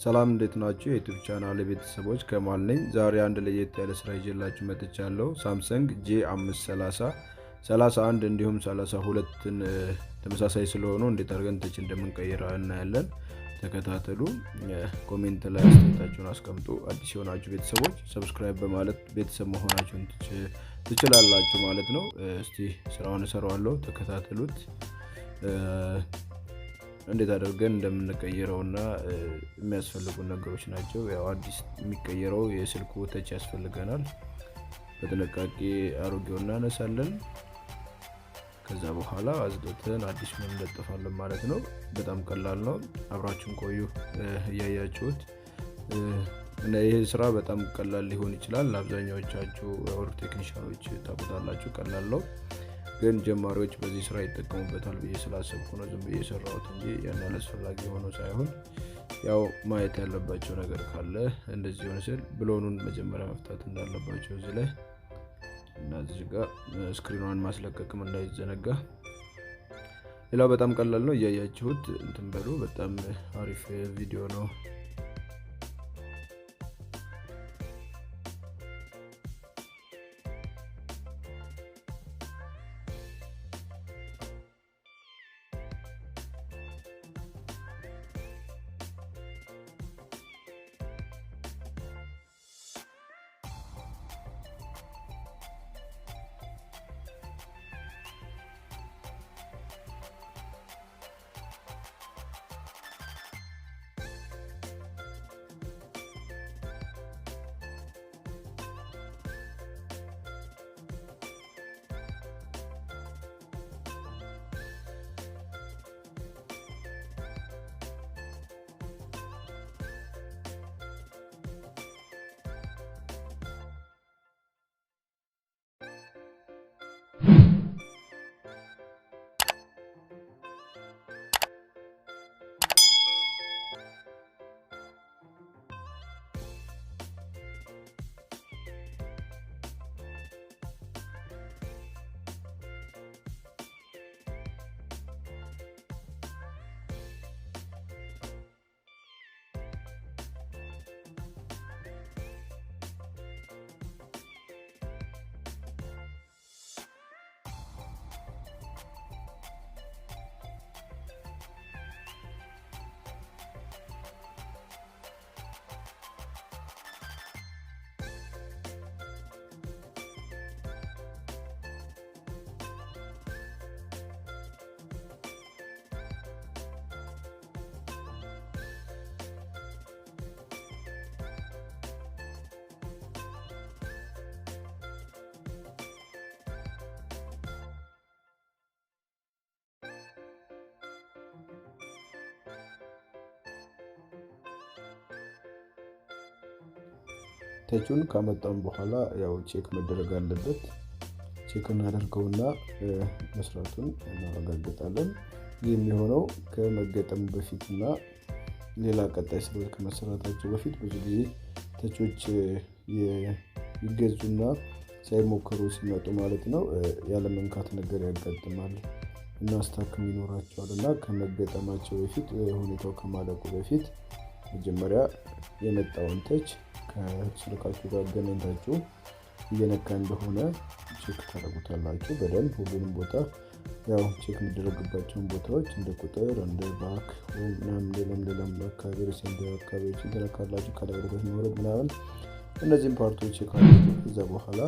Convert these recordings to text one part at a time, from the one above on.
ሰላም እንዴት ናችሁ? የዩቲዩብ ቻናል ቤተሰቦች ከማል ነኝ። ዛሬ አንድ ለየት ያለ ስራ ይዤላችሁ መጥቻለሁ። ሳምሰንግ g530 31 እንዲሁም 32ን ተመሳሳይ ስለሆኑ እንዴት አድርገን ተች እንደምንቀይር እናያለን። ተከታተሉ። ኮሜንት ላይ አስተያየታችሁን አስቀምጡ። አዲስ የሆናችሁ ቤተሰቦች ሰብስክራይብ በማለት ቤተሰብ መሆናችሁን ትችላላችሁ ማለት ነው። እስቲ ስራውን እሰራዋለሁ፣ ተከታተሉት። እንዴት አድርገን እንደምንቀይረውና የሚያስፈልጉ ነገሮች ናቸው። ያው አዲስ የሚቀየረው የስልኩ ተች ያስፈልገናል። በጥንቃቄ አሮጌውን እናነሳለን። ከዛ በኋላ አዝግተን አዲስ እንለጥፋለን ማለት ነው። በጣም ቀላል ነው። አብራችሁን ቆዩ እያያችሁት። ይሄ ስራ በጣም ቀላል ሊሆን ይችላል። አብዛኛዎቻችሁ ወር ቴክኒሻኖች ታውቁታላችሁ። ቀላል ነው፣ ግን ጀማሪዎች በዚህ ስራ ይጠቀሙበታል ብዬ ስላሰብኩ ነው ዝም ብዬ ሰራሁት እንጂ ያን አስፈላጊ ሆኖ ሳይሆን ያው ማየት ያለባቸው ነገር ካለ እንደዚህ ሆነ ሲል ብሎኑን መጀመሪያ መፍታት እንዳለባቸው እዚህ ላይ እና እዚህ ጋር ስክሪኑን ማስለቀቅም እንዳይዘነጋ። ሌላው በጣም ቀላል ነው፣ እያያችሁት እንትን በሉ። በጣም አሪፍ ቪዲዮ ነው። ተቹን ካመጣን በኋላ ያው ቼክ መደረግ አለበት። ቼክ እናደርገውና መስራቱን እናረጋግጣለን። ይህ የሚሆነው ከመገጠሙ በፊትና ሌላ ቀጣይ ስራዎች ከመሰራታቸው በፊት ብዙ ጊዜ ተቾች ይገዙና ሳይሞከሩ ሲመጡ ማለት ነው ያለ መንካት ነገር ያጋጥማል እና ስታክም ይኖራቸዋልና ከመገጠማቸው በፊት ሁኔታው ከማለቁ በፊት መጀመሪያ የመጣውን ተች ከስልካችሁ ጋር አገናኝታችሁ እየነካ እንደሆነ ቼክ ታደርጉታላችሁ። በደንብ ሁሉንም ቦታ ያው ቼክ የሚደረግባቸውን ቦታዎች እንደ ቁጥር እንደ ባክ ምናምን ሌላም አካባቢ ሴንተር አካባቢዎች ይደረካላችሁ። ካለበለዚያ መውረድ ምናምን እነዚህን ፓርቶች ቼክ አድርጉ። ከዛ በኋላ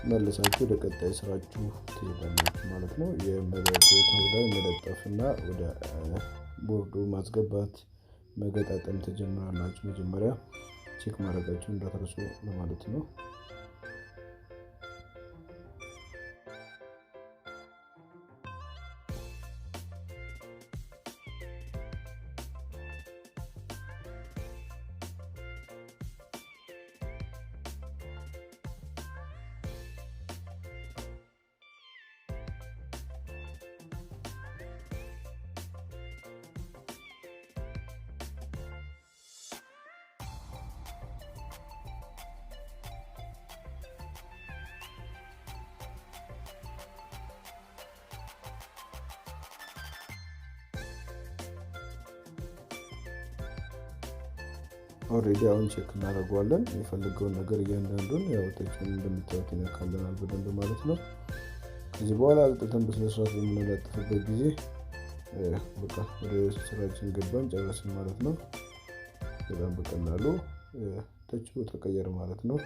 መልሳችሁ ወደ ቀጣይ ስራችሁ ትሄዳላችሁ ማለት ነው። የቦታው ላይ መለጠፍና ወደ ቦርዱ ማስገባት መገጣጠም ተጀምራላችሁ። መጀመሪያ ቼክ ማድረጋችሁ እንዳትረሱ ለማለት ነው። ኦሬዲ አሁን ቼክ እናደርጋለን የፈልገውን ነገር እያንዳንዱን ያው ተችውን እንደምታዩት ይነካልናል በደንብ ማለት ነው። ከዚህ በኋላ አጥተን በስነ ስርዓት የምንለጥፍበት ጊዜ በቃ ወደ ስራችን ገባን ጨረስን ማለት ነው። በጣም በቀላሉ ተችው ተቀየረ ማለት ነው።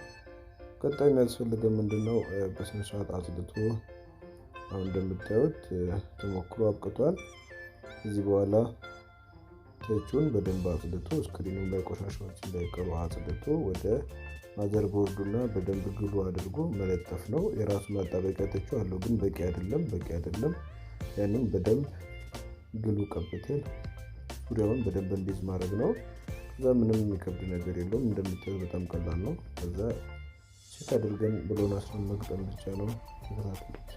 ቀጣይ የሚያስፈልገን ምንድነው? በስነ ስርዓት አጽድቶ አሁን እንደምታዩት ተሞክሮ አብቅቷል። ከዚህ በኋላ ተችውን በደንብ አጽድቶ ስክሪኑ ላይ ቆሻሻዎች እንዳይቀሩ አጽድቶ ወደ ማዘር ቦርዱና በደንብ ግሉ አድርጎ መለጠፍ ነው። የራሱ ማጣበቂያ ተችው አለው ግን በቂ አይደለም። ያንን በደንብ ግሉ ቀብተን ዙሪያውን በደንብ እንዲይዝ ማድረግ ነው። ከዛ ምንም የሚከብድ ነገር የለውም። እንደምታዩት በጣም ቀላል ነው። ከዛ ቼክ አድርገን ብሎን አስረን መግጠም ብቻ ነው። ተከታተሉት።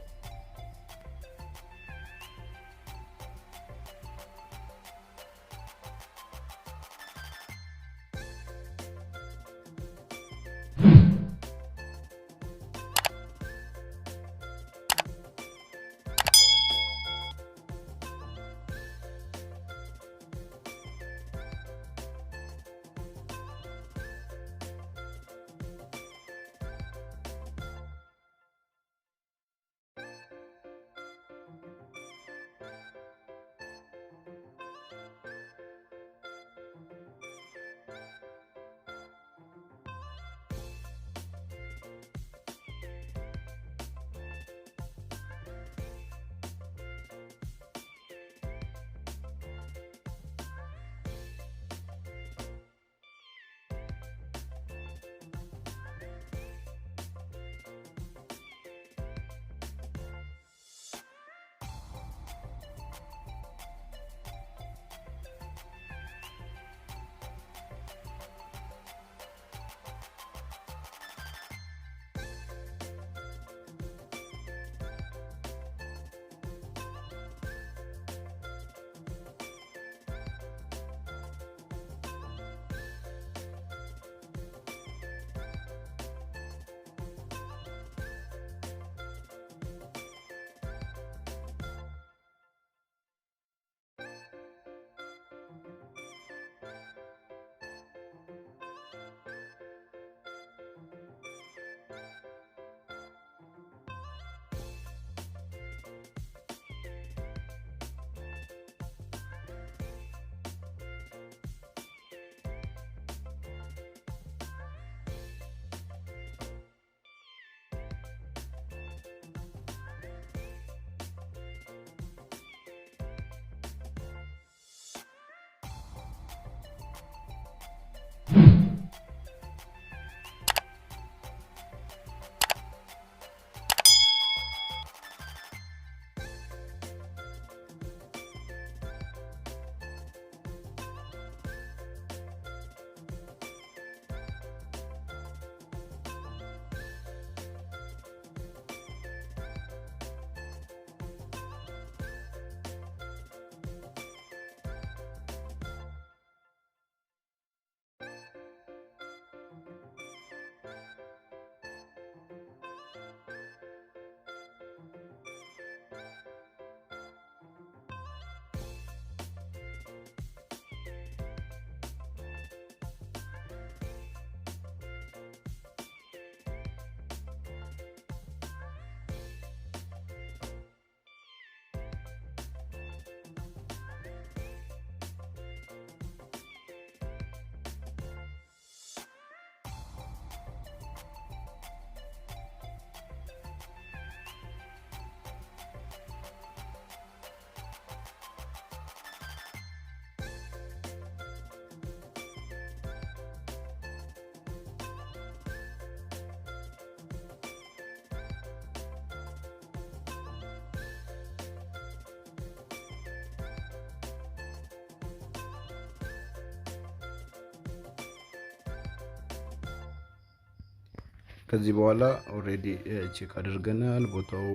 ከዚህ በኋላ ኦሬዲ ቼክ አድርገናል፣ ቦታው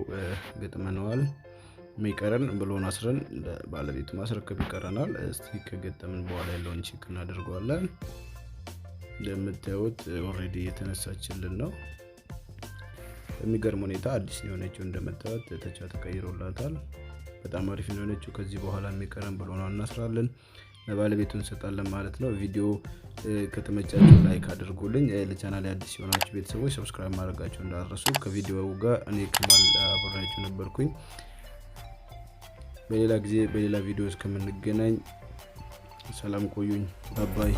ገጥመናል። የሚቀረን ብሎን አስረን ባለቤት ማስረከብ ይቀረናል። እስቲ ከገጠምን በኋላ ያለውን ቼክ እናደርጋለን። እንደምታዩት ኦሬዲ የተነሳችልን ነው። በሚገርም ሁኔታ አዲስ ነው የሆነችው። እንደምታዩት ተቻ ተቀይሮላታል። በጣም አሪፍ ነው የሆነችው። ከዚህ በኋላ የሚቀረን ብሎን እናስራለን። ለባለቤቱ እንሰጣለን ማለት ነው። ቪዲዮ ከተመቻችሁ ላይክ አድርጉልኝ። ለቻናሌ አዲስ የሆናችሁ ቤተሰቦች ሰብስክራይብ ማድረጋችሁ እንዳትረሱ። ከቪዲዮው ጋር እኔ ከማል አብራችሁ ነበርኩኝ። በሌላ ጊዜ በሌላ ቪዲዮ እስከምንገናኝ ሰላም ቆዩኝ። ባይ ባይ።